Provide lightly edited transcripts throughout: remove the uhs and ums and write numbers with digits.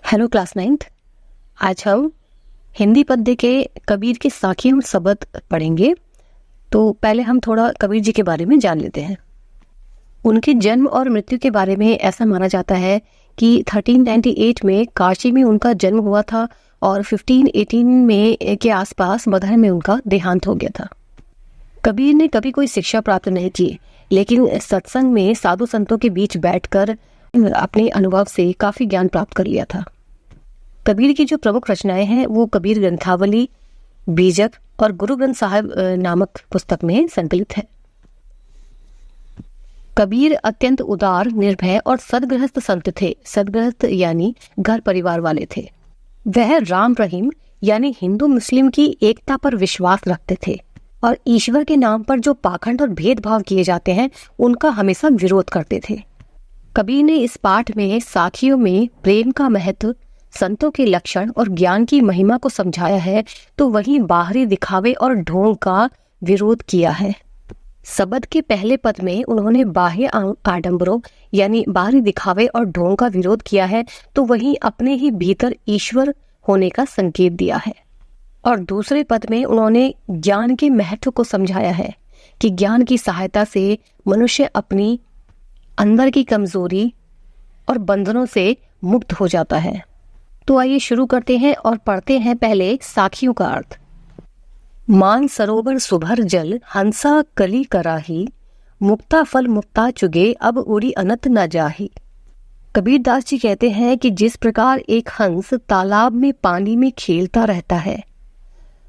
Hello class 9th। आज हम हिंदी पद्य के कबीर के साखी और सबद पढ़ेंगे। तो पहले हम थोड़ा कबीर जी के बारे में जान लेते हैं। उनके जन्म और मृत्यु के बारे में ऐसा माना जाता है कि 1398 में काशी में उनका जन्म हुआ था और 1518 में के आसपास मगहर में उनका देहांत हो गया था। कबीर ने कभी कोई शिक्षा प्राप्त नहीं की, लेकिन सत्संग में साधु संतों के बीच बैठकर अपने अनुभव से काफी ज्ञान प्राप्त कर लिया था। कबीर की जो प्रमुख रचनाएं हैं वो कबीर ग्रंथावली, बीजक और गुरु ग्रंथ साहिब नामक पुस्तक में संकलित है। कबीर अत्यंत उदार, निर्भय और सदगृहस्थ संत थे। सदगृहस्थ यानी घर परिवार वाले थे। वह राम रहीम यानी हिंदू मुस्लिम की एकता पर विश्वास रखते थे और ईश्वर के नाम पर जो पाखंड और भेदभाव किए जाते हैं उनका हमेशा विरोध करते थे। कबीर ने इस पाठ में साखियों में प्रेम का महत्व, संतों के लक्षण और ज्ञान की महिमा को समझाया है, तो वहीं बाहरी दिखावे और ढोंग का विरोध किया है। सबद के पहले पद में उन्होंने बाह्य आडंबरों यानी बाहरी दिखावे और ढोंग का विरोध किया है, तो वहीं अपने ही भीतर ईश्वर होने का संकेत दिया है। और दूसरे पद में उन्होंने ज्ञान के महत्व को समझाया है कि ज्ञान की सहायता से मनुष्य अपनी अंदर की कमजोरी और बंधनों से मुक्त हो जाता है। तो आइए शुरू करते हैं और पढ़ते हैं पहले साखियों का अर्थ। मान सरोवर सुभर जल, हंसा कली कराही, मुक्ता फल मुक्ता चुगे, अब उड़ी अनंत न जाही। कबीर दास जी कहते हैं कि जिस प्रकार एक हंस तालाब में पानी में खेलता रहता है,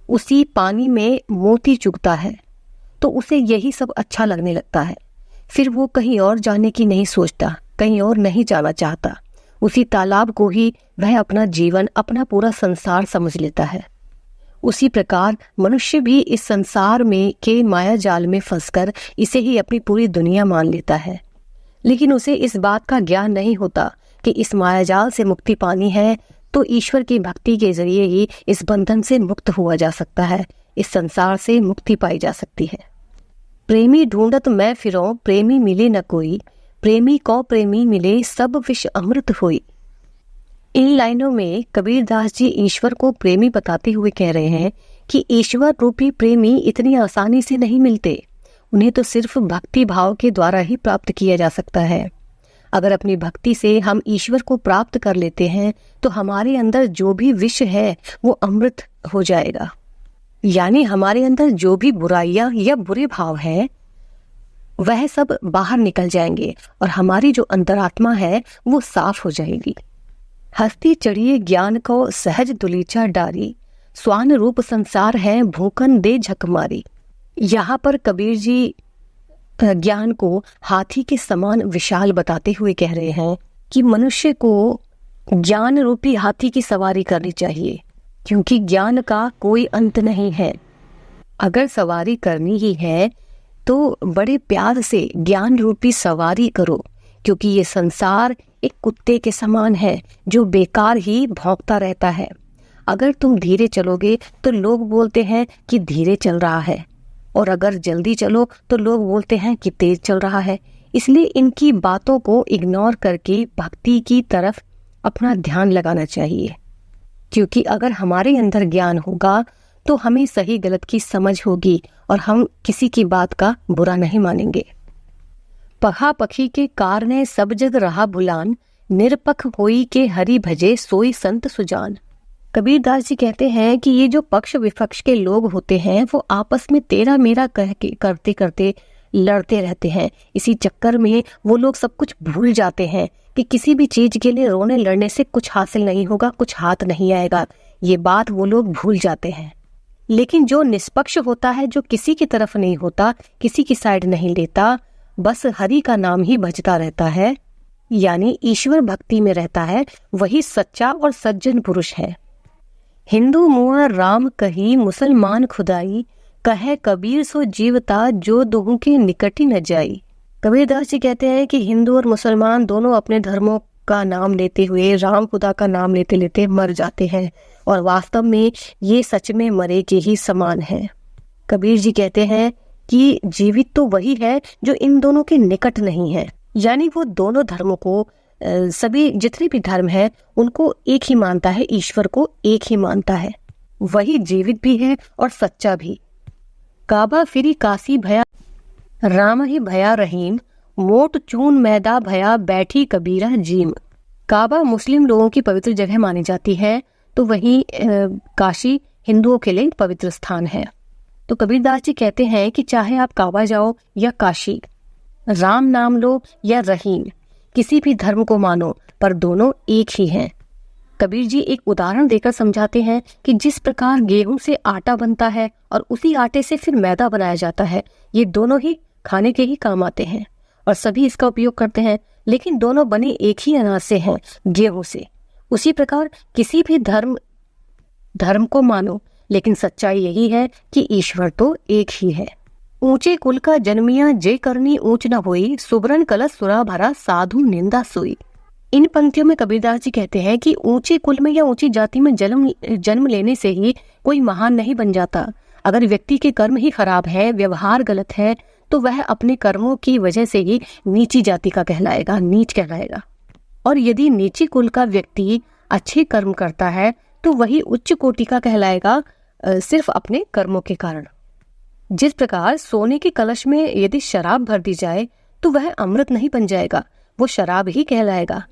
उसी पानी में मोती चुगता है, तो उसे यही सब अच्छा लगने लगता है। फिर वो कहीं और जाने की नहीं सोचता, कहीं और नहीं जाना चाहता। उसी तालाब को ही वह अपना जीवन, अपना पूरा संसार समझ लेता है। उसी प्रकार मनुष्य भी इस संसार में के माया जाल में फंसकर इसे ही अपनी पूरी दुनिया मान लेता है। लेकिन उसे इस बात का ज्ञान नहीं होता कि इस माया जाल से मुक्ति पानी है तो ईश्वर की भक्ति के जरिए ही इस बंधन से मुक्त हुआ जा सकता है, इस संसार से मुक्ति पाई जा सकती है। प्रेमी ढूंढत मैं फिरों, प्रेमी मिले न कोई, प्रेमी को प्रेमी मिले, सब विष अमृत होई। इन लाइनों में कबीर दास जी ईश्वर को प्रेमी बताते हुए कह रहे हैं कि ईश्वर रूपी प्रेमी इतनी आसानी से नहीं मिलते। उन्हें तो सिर्फ भक्ति भाव के द्वारा ही प्राप्त किया जा सकता है। अगर अपनी भक्ति से हम ईश्वर को प्राप्त कर लेते हैं तो हमारे अंदर जो भी विष है वो अमृत हो जाएगा। यानी हमारे अंदर जो भी बुराइयां या बुरे भाव है वह सब बाहर निकल जाएंगे और हमारी जो अंतरात्मा है वो साफ हो जाएगी। हस्ती चढ़िए ज्ञान को सहज दुलीचा डारी, स्वान रूप संसार है भूखन दे झकमारी। यहाँ पर कबीर जी ज्ञान को हाथी के समान विशाल बताते हुए कह रहे हैं कि मनुष्य को ज्ञान रूपी हाथी की सवारी करनी चाहिए, क्योंकि ज्ञान का कोई अंत नहीं है। अगर सवारी करनी ही है तो बड़े प्यार से ज्ञान रूपी सवारी करो, क्योंकि ये संसार एक कुत्ते के समान है जो बेकार ही भौंकता रहता है। अगर तुम धीरे चलोगे तो लोग बोलते हैं कि धीरे चल रहा है, और अगर जल्दी चलो तो लोग बोलते हैं कि तेज चल रहा है। इसलिए इनकी बातों को इग्नोर करके भक्ति की तरफ अपना ध्यान लगाना चाहिए, क्योंकि अगर हमारे अंदर ज्ञान होगा तो हमें सही गलत की समझ होगी और हम किसी की बात का बुरा नहीं मानेंगे। पखा पखी के कारणे सब जग रहा बुलान, निरपख होई के हरि भजे सोई संत सुजान। कबीर दास जी कहते हैं कि ये जो पक्ष विपक्ष के लोग होते हैं वो आपस में तेरा मेरा करते करते लड़ते रहते हैं। इसी चक्कर में वो लोग सब कुछ भूल जाते हैं कि किसी भी चीज के लिए रोने लड़ने से कुछ हासिल नहीं होगा, कुछ हाथ नहीं आएगा। ये बात वो लोग भूल जाते हैं। लेकिन जो निष्पक्ष होता है, जो किसी की तरफ नहीं होता, किसी की साइड नहीं लेता, बस हरि का नाम ही भजता रहता है, यानी ईश्वर भक्ति में रहता है, वही सच्चा और सज्जन पुरुष है। हिंदू मुआ राम कही, मुसलमान खुदाई, कहे कबीर सो जीवता, जो दोहू के निकट ही न जाई। कबीर दास जी कहते हैं कि हिंदू और मुसलमान दोनों अपने धर्मों का नाम लेते हुए राम खुदा का नाम लेते लेते मर जाते हैं, और वास्तव में ये सच में मरे के ही समान है। कबीर जी कहते हैं कि जीवित तो वही है जो इन दोनों के निकट नहीं है, यानी वो दोनों धर्मों को सभी जितने भी धर्म है उनको एक ही मानता है, ईश्वर को एक ही मानता है। वही जीवित भी है और सच्चा भी। काबा फिरी काशी भया, राम ही भया रहीम, मोट चून मैदा भया बैठी कबीरा जीम। काबा मुस्लिम लोगों की पवित्र जगह मानी जाती है, तो वहीं काशी हिंदुओं के लिए पवित्र स्थान है। तो कबीरदास जी कहते हैं कि चाहे आप काबा जाओ या काशी, राम नाम लो या रहीम, किसी भी धर्म को मानो, पर दोनों एक ही हैं। कबीर जी एक उदाहरण देकर समझाते हैं कि जिस प्रकार गेहूं से आटा बनता है और उसी आटे से फिर मैदा बनाया जाता है, ये दोनों ही खाने के ही काम आते हैं और सभी इसका उपयोग करते हैं, लेकिन दोनों बने एक ही अनाज से हैं, गेहूं से। उसी प्रकार किसी भी धर्म को मानो, लेकिन सच्चाई यही है कि ईश्वर तो एक ही है। ऊंचे कुल का जन्मिया जे करनी ऊंच न होई, सुबरन कलश सुरा भरा साधु निंदा सोई। इन पंक्तियों में कबीरदास जी कहते हैं कि ऊंचे कुल में या ऊंची जाति में जन्म लेने से ही कोई महान नहीं बन जाता। अगर व्यक्ति के कर्म ही खराब है, व्यवहार गलत है, तो वह अपने कर्मों की वजह से ही नीची जाति का कहलाएगा, नीच कहलाएगा। और यदि नीची कुल का व्यक्ति अच्छे कर्म करता है तो वही उच्च कोटि का कहलाएगा, सिर्फ अपने कर्मों के कारण। जिस प्रकार सोने के कलश में यदि शराब भर दी जाए तो वह अमृत नहीं बन जाएगा, वो शराब ही कहलाएगा।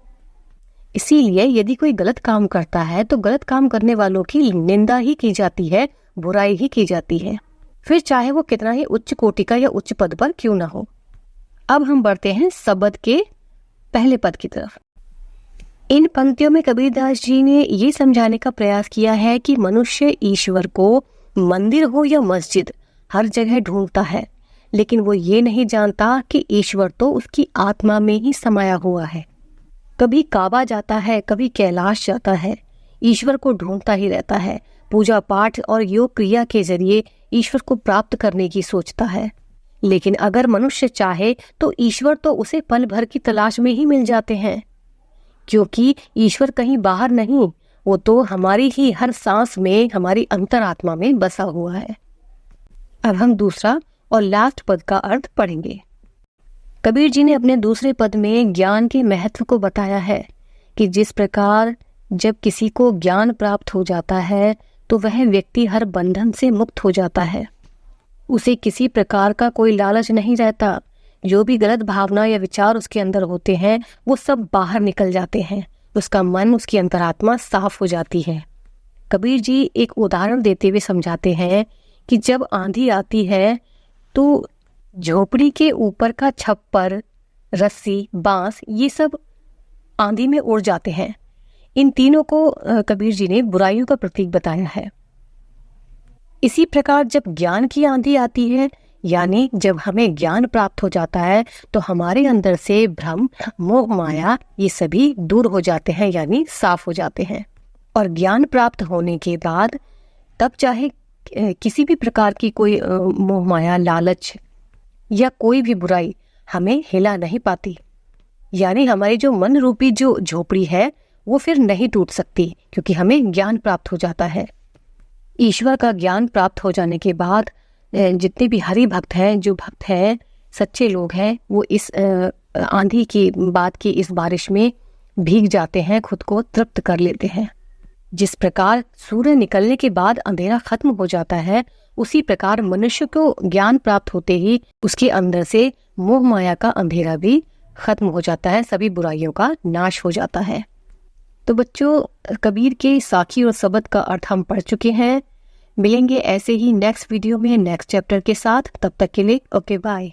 इसीलिए यदि कोई गलत काम करता है तो गलत काम करने वालों की निंदा ही की जाती है, बुराई ही की जाती है, फिर चाहे वो कितना ही उच्च कोटि का या उच्च पद पर क्यों ना हो। अब हम बढ़ते हैं सबद के पहले पद की तरफ। इन पंक्तियों में कबीरदास जी ने ये समझाने का प्रयास किया है कि मनुष्य ईश्वर को मंदिर हो या मस्जिद हर जगह ढूंढता है, लेकिन वो ये नहीं जानता कि ईश्वर तो उसकी आत्मा में ही समाया हुआ है। कभी काबा जाता है, कभी कैलाश जाता है, ईश्वर को ढूंढता ही रहता है। पूजा पाठ और योग क्रिया के जरिए ईश्वर को प्राप्त करने की सोचता है। लेकिन अगर मनुष्य चाहे तो ईश्वर तो उसे पल भर की तलाश में ही मिल जाते हैं, क्योंकि ईश्वर कहीं बाहर नहीं, वो तो हमारी ही हर सांस में, हमारी अंतरात्मा में बसा हुआ है। अब हम दूसरा और लास्ट पद का अर्थ पढ़ेंगे। कबीर जी ने अपने दूसरे पद में ज्ञान के महत्व को बताया है कि जिस प्रकार जब किसी को ज्ञान प्राप्त हो जाता है तो वह व्यक्ति हर बंधन से मुक्त हो जाता है। उसे किसी प्रकार का कोई लालच नहीं रहता। जो भी गलत भावना या विचार उसके अंदर होते हैं वो सब बाहर निकल जाते हैं। उसका मन, उसकी अंतरात्मा साफ हो जाती है। कबीर जी एक उदाहरण देते हुए समझाते हैं कि जब आंधी आती है तो झोपड़ी के ऊपर का छप्पर, रस्सी, बांस, ये सब आंधी में उड़ जाते हैं। इन तीनों को कबीर जी ने बुराइयों का प्रतीक बताया है। इसी प्रकार जब ज्ञान की आंधी आती है, यानी जब हमें ज्ञान प्राप्त हो जाता है, तो हमारे अंदर से भ्रम, मोह, माया ये सभी दूर हो जाते हैं, यानी साफ हो जाते हैं। और ज्ञान प्राप्त होने के बाद तब चाहे किसी भी प्रकार की कोई मोह, माया, लालच या कोई भी बुराई हमें हिला नहीं पाती। यानी हमारी जो मन रूपी जो झोपड़ी है वो फिर नहीं टूट सकती, क्योंकि हमें ज्ञान प्राप्त हो जाता है। ईश्वर का ज्ञान प्राप्त हो जाने के बाद जितने भी हरि भक्त हैं, जो भक्त हैं, सच्चे लोग हैं, वो इस आंधी की बात की इस बारिश में भीग जाते हैं, खुद को तृप्त कर लेते हैं। जिस प्रकार सूर्य निकलने के बाद अंधेरा खत्म हो जाता है, उसी प्रकार मनुष्य को ज्ञान प्राप्त होते ही उसके अंदर से मोह माया का अंधेरा भी खत्म हो जाता है, सभी बुराइयों का नाश हो जाता है। तो बच्चों, कबीर के साखी और सबद का अर्थ हम पढ़ चुके हैं। मिलेंगे ऐसे ही नेक्स्ट वीडियो में नेक्स्ट चैप्टर के साथ। तब तक के लिए ओके, बाय।